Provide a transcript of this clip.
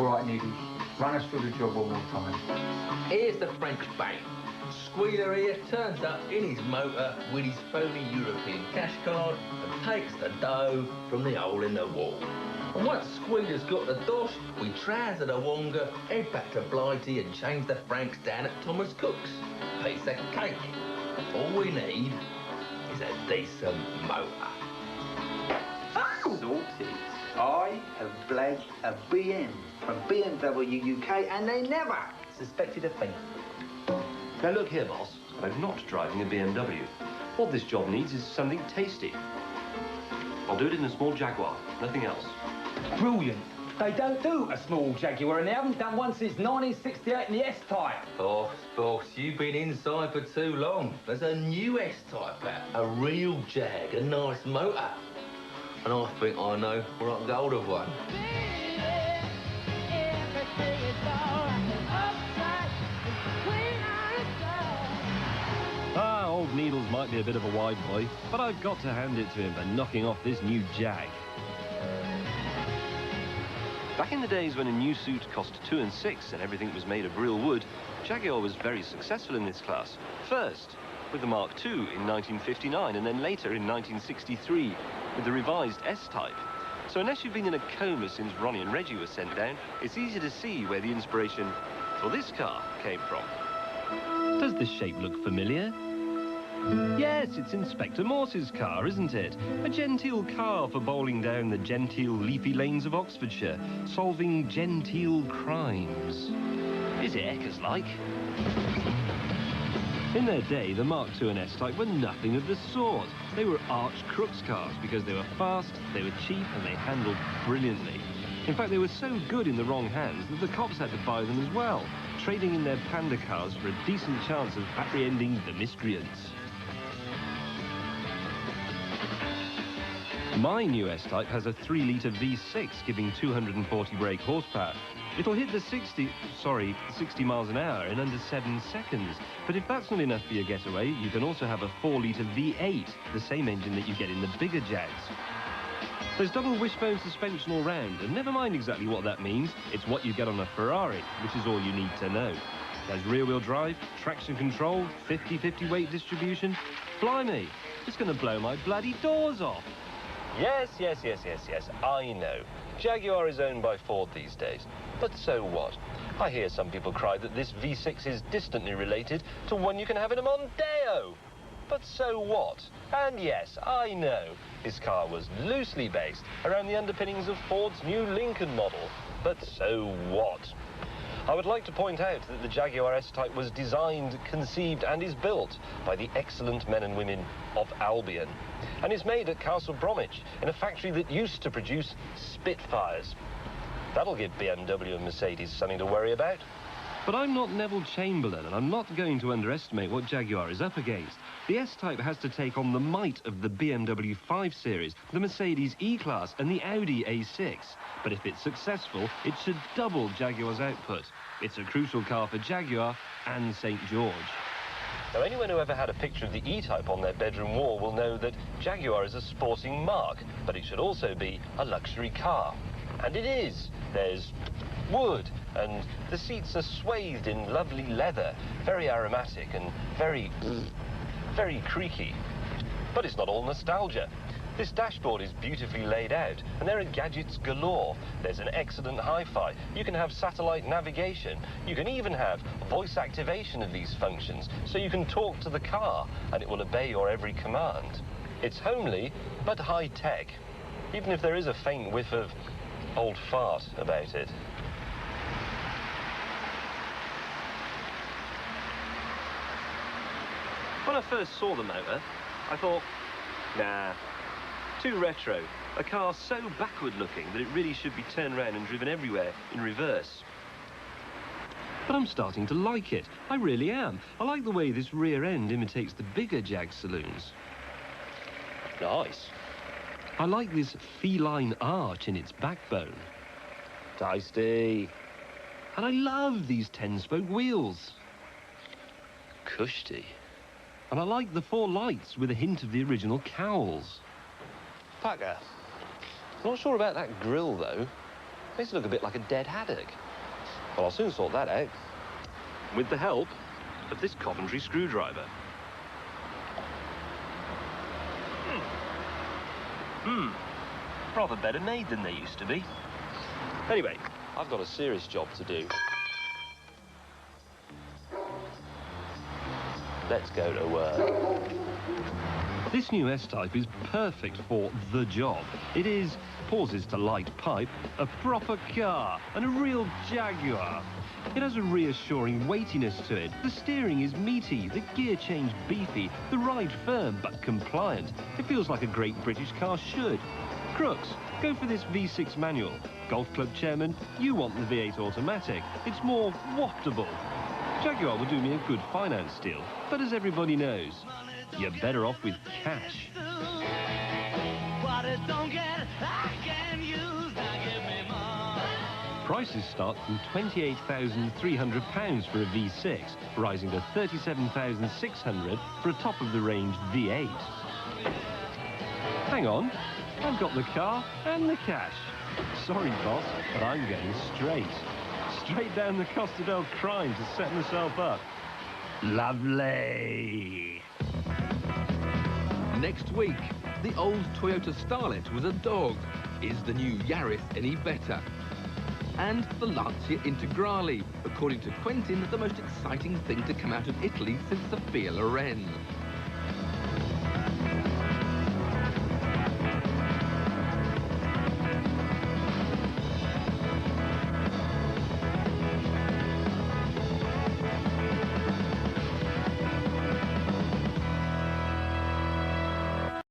right, Niggy. Run us through the job one more time. Here's the French bank. Squealer here turns up in his motor with his phony European cash card and takes the dough from the hole in the wall. And once Squealer's got the dosh, we trouser the Wonga, head back to Blighty and change the francs down at Thomas Cook's. Piece of cake. All we need is a decent motor. Oh! Sorted. I have blagged a BM from BMW UK and they never suspected a thing. Now look here, boss. I'm not driving a BMW. What this job needs is something tasty. I'll do it in a small Jaguar, nothing else. Brilliant. They don't do a small Jaguar, and they haven't done one since 1968 in the S-Type. Boss, you've been inside for too long. There's a new S-Type out, a real Jag, a nice motor. And I think I know where I can get hold of one. Old Needles might be a bit of a wide boy, but I've got to hand it to him for knocking off this new Jag. Back in the days when a new suit cost 2 and 6 and everything was made of real wood, Jaguar was very successful in this class. First, with the Mark II in 1959, and then later in 1963 with the revised S-Type. So unless you've been in a coma since Ronnie and Reggie were sent down, it's easy to see where the inspiration for this car came from. Does this shape look familiar? Yes, it's Inspector Morse's car, isn't it? A genteel car for bowling down the genteel leafy lanes of Oxfordshire, solving genteel crimes. Is it Eckers-like? In their day, the Mark II and S-Type were nothing of the sort. They were arch crooks cars because they were fast, they were cheap, and they handled brilliantly. In fact, they were so good in the wrong hands that the cops had to buy them as well, trading in their panda cars for a decent chance of apprehending the miscreants. My new S-Type has a 3-litre V6 giving 240 brake horsepower. It'll hit the 60 miles an hour in under 7 seconds. But if that's not enough for your getaway, you can also have a 4-litre V8, the same engine that you get in the bigger Jags. There's double wishbone suspension all round, and never mind exactly what that means, it's what you get on a Ferrari, which is all you need to know. There's rear-wheel drive, traction control, 50-50 weight distribution. Blimey, it's going to blow my bloody doors off. Yes, I know. Jaguar is owned by Ford these days. But so what? I hear some people cry that this V6 is distantly related to one you can have in a Mondeo. But so what? And yes, I know, this car was loosely based around the underpinnings of Ford's new Lincoln model. But so what? I would like to point out that the Jaguar S-Type was designed, conceived and is built by the excellent men and women of Albion, and is made at Castle Bromwich in a factory that used to produce Spitfires. That'll give BMW and Mercedes something to worry about. But I'm not Neville Chamberlain, and I'm not going to underestimate what Jaguar is up against. The S-Type has to take on the might of the BMW 5 Series, the Mercedes E-Class and the Audi A6. But if it's successful, it should double Jaguar's output. It's a crucial car for Jaguar and St. George. Now, anyone who ever had a picture of the E-Type on their bedroom wall will know that Jaguar is a sporting mark, but it should also be a luxury car. And it is. There's wood, and the seats are swathed in lovely leather, very aromatic and very creaky. But it's not all nostalgia. This dashboard is beautifully laid out, and there are gadgets galore. There's an excellent hi-fi. You can have satellite navigation. You can even have voice activation of these functions, so you can talk to the car, and it will obey your every command. It's homely, but high-tech, even if there is a faint whiff of old fart about it. When I first saw the motor, I thought, nah, too retro. A car so backward-looking that it really should be turned around and driven everywhere in reverse. But I'm starting to like it. I really am. I like the way this rear end imitates the bigger Jag saloons. Nice. I like this feline arch in its backbone. Tasty. And I love these 10-spoke wheels. Cushy. And I like the 4 lights with a hint of the original cowls. Packer, I'm not sure about that grille, though. Makes it look a bit like a dead haddock. Well, I'll soon sort that out. With the help of this Coventry screwdriver. Rather better made than they used to be. Anyway, I've got a serious job to do. Let's go to work. This new S-Type is perfect for the job. It is, pauses to light pipe, a proper car and a real Jaguar. It has a reassuring weightiness to it. The steering is meaty, the gear change beefy, the ride firm but compliant. It feels like a great British car should. Crooks, go for this V6 manual. Golf club chairman, you want the V8 automatic. It's more waftable. Jaguar will do me a good finance deal, but as everybody knows, you're better off with cash. Prices start from £28,300 for a V6, rising to £37,600 for a top-of-the-range V8. Hang on, I've got the car and the cash. Sorry, boss, but I'm going straight down the Costa del Crime to set myself up. Lovely. Next week, the old Toyota Starlet was a dog. Is the new Yaris any better? And the Lancia Integrale, according to Quentin, the most exciting thing to come out of Italy since Sophia Loren.